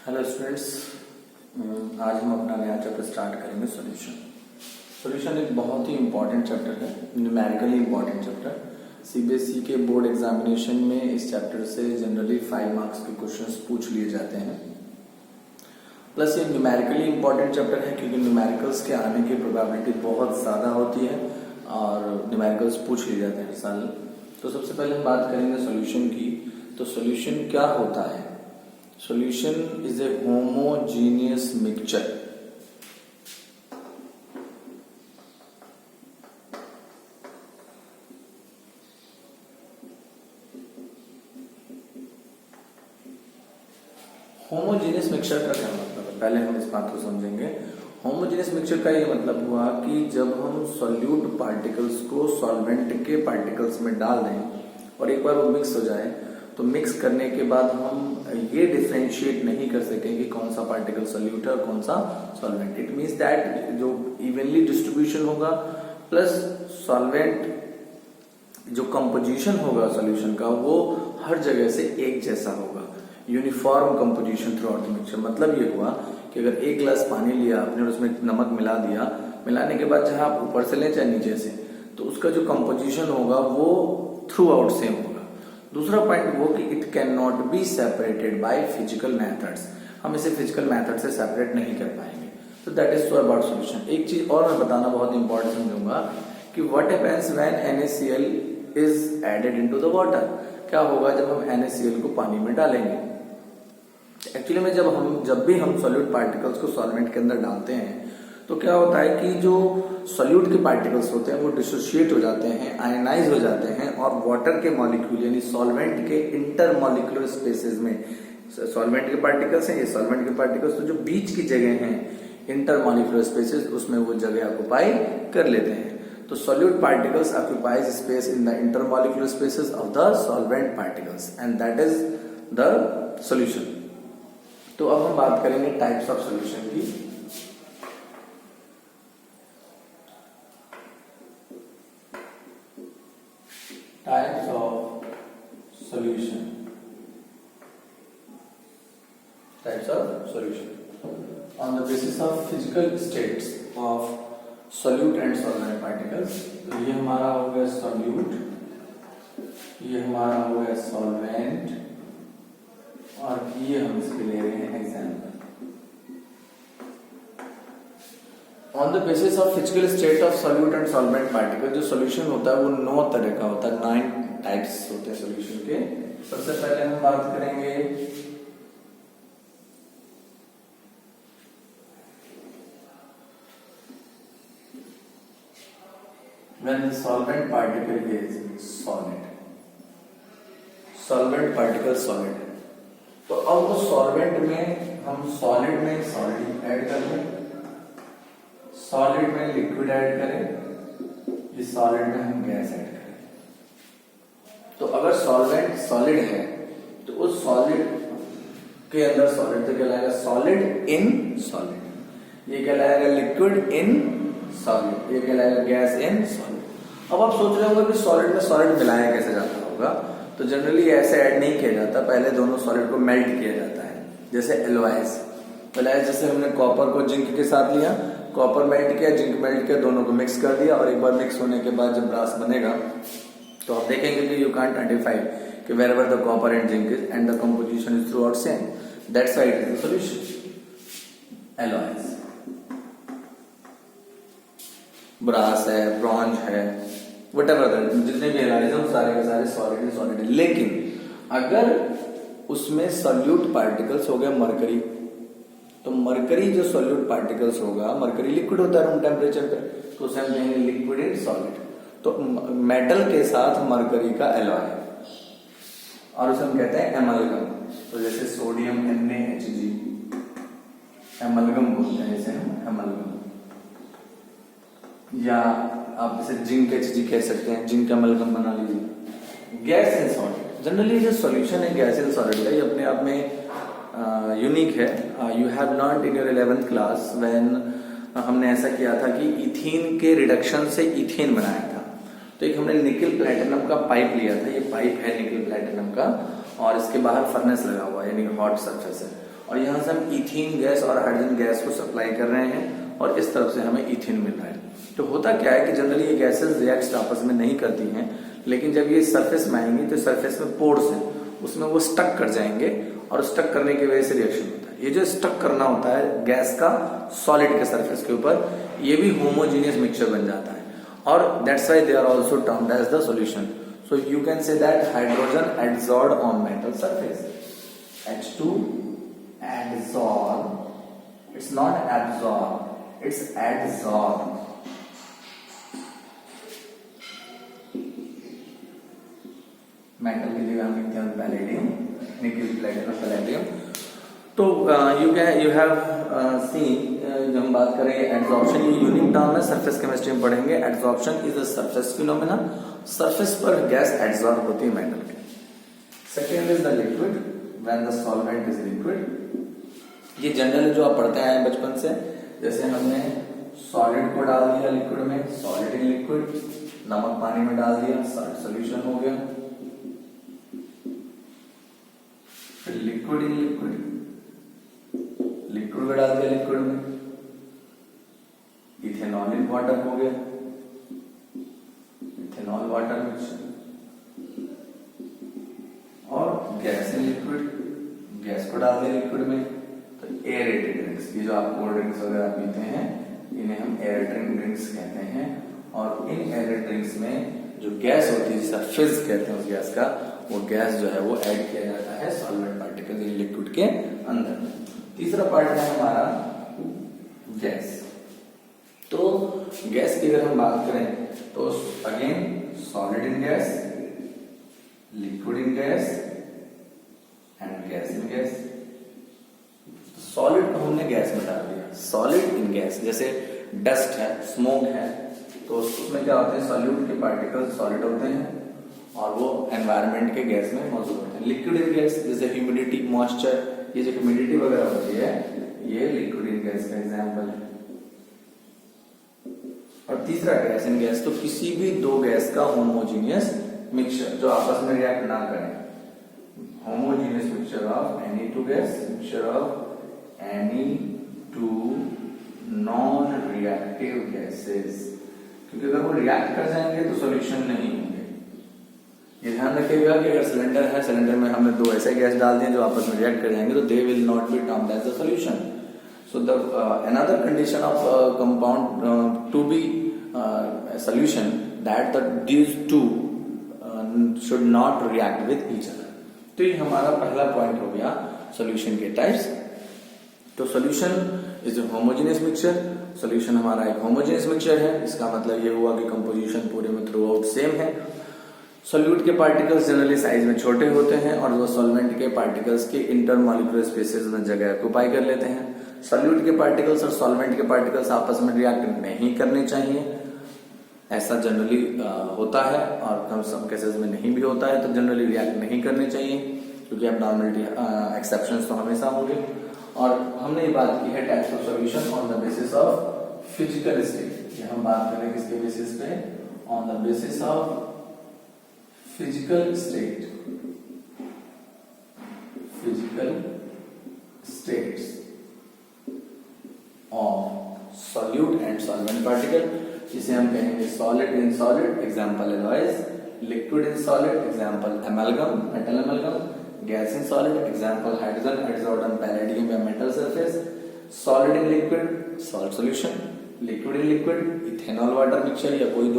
Hello students, आज हम अपना नया चैप्टर स्टार्ट करेंगे सॉल्यूशन। सॉल्यूशन एक बहुत ही इम्पॉर्टेंट चैप्टर है, न्यूमेरिकली इम्पॉर्टेंट चैप्टर। सीबीएसई के बोर्ड एग्जामिनेशन में इस चैप्टर से जनरली 5 मार्क्स के क्वेश्चंस पूछ लिए जाते हैं। प्लस ये न्यूमेरिकली इम्पॉर्टेंट चैप्टर है क्योंकि न्यूमेरिकल्स के आने की प्रोबेबिलिटी बहुत ज़्यादा होती है और न्यूमेरिकल्स पूछ लिए जाते हैं हर साल। तो सबसे पहले हम बात करेंगे सॉल्यूशन की। तो सॉल्यूशन क्या होता है? Solution is a homogeneous mixture. Homogeneous mixture का क्या मतलब है? पहले हम इस बात को समझेंगे। होमोजीनियस मिक्सचर का ये मतलब हुआ कि जब हम सॉल्यूट पार्टिकल्स को सॉल्वेंट के पार्टिकल्स में डाल दें और एक बार वो मिक्स हो जाए तो मिक्स करने के बाद हम ये डिफ्रेंशिएट नहीं कर सकें कि कौन सा पार्टिकल सॉल्यूट है और कौन सा सॉल्वेंट। इट मींस दैट जो इवनली डिस्ट्रीब्यूशन होगा प्लस सॉल्वेंट जो कंपोजिशन होगा सॉल्यूशन का वो हर जगह से एक जैसा होगा, uniform composition through out the mixture. मतलब ये हुआ कि अगर एक गिलास पानी लिया आपने और उसमें नमक मिला दिया, मिलाने के बाद चाहे आप ऊपर से लें चाहे नीचे से, तो उसका जो कंपोजिशन होगा वो थ्रू आउट सेम होगा। दूसरा पॉइंट वो कि it can not be separated by physical methods. हम इसे फिजिकल मेथड से सेपरेट नहीं कर पाएंगे। तो that is so about solution. एक चीज और मैं बताना बहुत इंपॉर्टेंट समझूंगा कि what happens when NaCl is added into the water. क्या होगा जब हम NaCl को पानी में डालेंगे? एक्चुअली में जब भी हम सॉल्यूट पार्टिकल्स को सॉल्वेंट के अंदर डालते हैं तो क्या होता है कि जो सॉल्यूट के पार्टिकल्स होते हैं वो डिसोशिएट हो जाते हैं, आयनाइज हो जाते हैं और वाटर के मॉलिक्यूल यानी सॉल्वेंट के इंटर मॉलिक्यूलर स्पेसेस में, सॉल्वेंट के पार्टिकल्स हैं ये सॉल्वेंट के पार्टिकल्स, तो जो बीच की जगह हैं इंटर मॉलिक्यूलर स्पेसेस उसमें वो जगह ऑक्युपाई कर लेते हैं। तो solute particles occupies space in the inter molecular spaces of the solvent particles and that is the solution. तो अब हम बात करेंगे टाइप्स ऑफ सॉल्यूशन की। Types of solution. Types of solution. On the basis of physical states of solute and solvent particles, तो ये हमारा हो गया solute, ये हमारा हो गया solvent और ये हम इसके ले रहे हैं example. On the basis of physical state of solute and solvent particle, जो सॉल्यूशन होता है वो 9 तरह का होता है, 9 टाइप्स होते हैं सॉल्यूशन के। सबसे पहले हम बात करेंगे when the solvent particle is solid. Solvent particle solid है तो अब वो सॉल्वेंट में हम सॉलिड में सॉलिड ऐड कर दें, सॉलिड में लिक्विड ऐड करें, इस सॉलिड में हम गैस ऐड करें। तो अगर सॉल्वेंट सॉलिड है तो उस सॉलिड के अंदर सॉलिड तो कहलाएगा सॉलिड इन सॉलिड, ये कहलाएगा लिक्विड इन सॉलिड, ये कहलाएगा गैस इन सॉलिड। अब आप सोच रहे होंगे कि सॉलिड में सॉलिड मिलाया कैसे जाता होगा। तो जनरली ऐसे ऐड नहीं किया जाता, पहले दोनों सॉलिड को मेल्ट किया जाता है। जैसे एलॉयज, जैसे हमने कॉपर को जिंक के साथ लिया, कॉपर मेल्ट किया, जिंक मेल्ट किया, दोनों को मिक्स कर दिया और एक बार मिक्स होने के बाद जब ब्रास बनेगा तो आप देखेंगे कि यू कांट आइडेंटिफाई कि wherever the copper and zinc is and the composition is throughout same, that's why it is the solution. Alloys, brass है, ब्रॉन्ज है, व्हाटएवर जितने भी एलॉयज हैं सारे के सारे सॉलिड है। लेकिन अगर उसमें सॉल्यूट पार्टिकल्स हो गए मरकरी, तो मरकरी जो सॉल्यूट पार्टिकल्स होगा, मरकरी लिक्विड होता है रूम टेम्परेचर पे, तो उसे हम कहेंगे लिक्विड इन सॉलिड। तो मेटल के साथ मरकरी का एलॉय और उसे हम कहते हैं एमलगम। तो जैसे सोडियम NaHg, एमलगम बोलते हैं इसे हम एमलगम, या आप इसे जिंक Hg कह सकते हैं, जिंक एमलगम बना लीजिए। गैस इन सॉलिड, जनरली जो सॉल्यूशन है गैस इन सॉलिड का ये अपने आप में यूनिक है। You have learned in your 11th class when हमने ऐसा किया था कि इथीन के रिडक्शन से इथेन बनाया था। तो एक हमने निकल प्लैटिनम का पाइप लिया था, ये पाइप है निकल प्लैटिनम का और इसके बाहर फर्नेस लगा हुआ है यानी हॉट सरफेस है, और यहाँ से हम इथीन गैस और हाइड्रोजन गैस को सप्लाई कर रहे हैं और इस तरफ से हमें इथेन मिल रहा है। तो होता क्या है कि जनरली ये गैसेस रिएक्ट आपस में नहीं करती हैं, लेकिन जब ये सरफेस में आएंगी तो सरफेस में पोर्स हैं, उसमें वो स्टक कर जाएंगे और स्टक करने की वजह से रिएक्शन होता है। ये जो स्टक करना होता है गैस का सॉलिड के सरफेस के ऊपर, ये भी होमोजीनियस मिक्सचर बन जाता है और that's why they are also termed as the solution. So you can say that hydrogen adsorb on metal surface, H2 adsorb, it's not absorb, it's adsorb। Metal की जगह हम लिखते हैं पैलेडियम, निकल प्लेटिनम पैलेडियम। तो you have seen, जब हम बात करें एडसॉर्प्शन, ये यूनिक टर्म है, सरफेस केमिस्ट्री में पढ़ेंगे। Adsorption is a surface phenomena, surface पर गैस एडसॉर्ब होती है मेटल की। Second is the liquid, when the solvent is liquid. ये जनरल जो आप पढ़ते आए हैं बचपन से, जैसे हमने सॉलिड को डाल दिया लिक्विड में, सॉलिड इन लिक्विड, नमक पानी में डाल दिया, सॉल्यूशन हो गया। फिर लिक्विड इन लिक्विड, लिक्विड में डाल दिया लिक्विड में, इथेनॉल इन वाटर हो गया, इथेनॉल वाटर मिक्सचर। और गैस इन लिक्विड, गैस को डाल दिया लिक्विड में, तो एयरेटेड ड्रिंक्स, ये जो आप कोल्ड ड्रिंक्स वगैरह पीते हैं इन्हें हम एयरेटेड ड्रिंक्स कहते हैं। और इन एयरेटेड ड्रिंक्स में जो गैस होती है जिसे फिज कहते हैं उस गैस का, वो गैस जो है वो ऐड किया जाता है सॉल्वेंट पार्टिकल इन लिक्विड के अंदर। तीसरा पार्ट है हमारा गैस। तो गैस की अगर हम बात करें तो again solid in gas, liquid in gas and gas in gas. Solid को हमने गैस में डाल दिया, सॉलिड इन गैस। जैसे डस्ट है, स्मोक है, तो उसमें क्या होते हैं, सॉल्यूट के पार्टिकल सॉलिड होते हैं और वो एनवायरनमेंट के गैस में मौजूद होते हैं। लिक्विड इन गैस, जैसे ह्यूमिडिटी, मॉइस्चर, ये जो ह्यूमिडिटी वगैरह होती है ये लिक्विड इन गैस का एग्जाम्पल है। और तीसरा गैस इन गैस, तो किसी भी दो गैस का होमोजीनियस मिक्सचर जो आपस में रिएक्ट ना करें, homogeneous mixture of any to gas, mixture of any two non reactive gases. क्योंकि अगर वो रिएक्ट कर जाएंगे तो सॉल्यूशन नहीं होंगे। ये ध्यान रखिएगा कि अगर सिलेंडर है, सिलेंडर में हमने दो ऐसे गैस डाल दिए जो आपस में रिएक्ट कर जाएंगे, तो they will not be termed as the solution. So the another condition of compound to be solution that the these two should not react with each other. तो ये हमारा पहला पॉइंट हो गया सॉल्यूशन के टाइप्स। तो solution is a homogeneous mixture. Solution हमारा एक होमोजेनियस मिक्सचर है, इसका मतलब ये हुआ कि कंपोजिशन पूरे में थ्रू आउट सेम है। सॉल्यूट के पार्टिकल्स जनरली साइज में छोटे होते हैं और वो सॉल्वेंट के पार्टिकल्स के इंटरमॉलिक्यूलर स्पेसेस में जगह ऑक्यूपाई कर लेते हैं। सॉल्यूट के पार्टिकल्स और सॉल्वेंट के पार्टिकल्स आपस में रिएक्ट नहीं करने चाहिए, ऐसा जनरली होता है, और कम सम केसेस में नहीं भी होता है, तो जनरली रिएक्ट नहीं करने चाहिए क्योंकि एब्नॉर्मलिटी एक्सेप्शंस तो हमेशा होंगे। और हमने ये बात की है types of solution on the basis of physical state. ये हम बात करें किसके बेसिस पे, on the basis of physical state, physical states of solute and solvent particle, जिसे हम कहेंगे solid in solid, example alloys, liquid in solid, example amalgam, metal amalgam, gas in solid, example hydrogen adsorb on palladium या metal surface, solid in liquid, salt solution, liquid in liquid, ethanol water mixture या कोई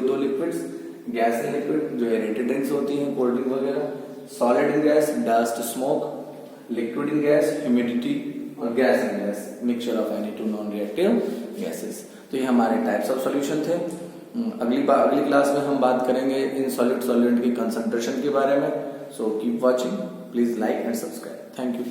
दो liquids, gas in liquid जो aerated drinks होती हैं, cold drink वगैरह, solid in gas, dust, smoke, liquid in gas, humidity, और gas in gas, mixture of any two non reactive gases. तो ये हमारे टाइप्स ऑफ सॉल्यूशन थे। अगली क्लास में हम बात करेंगे इन सॉलिड सॉल्वेंट की कंसंट्रेशन के बारे में। So keep watching, please like and subscribe. Thank you.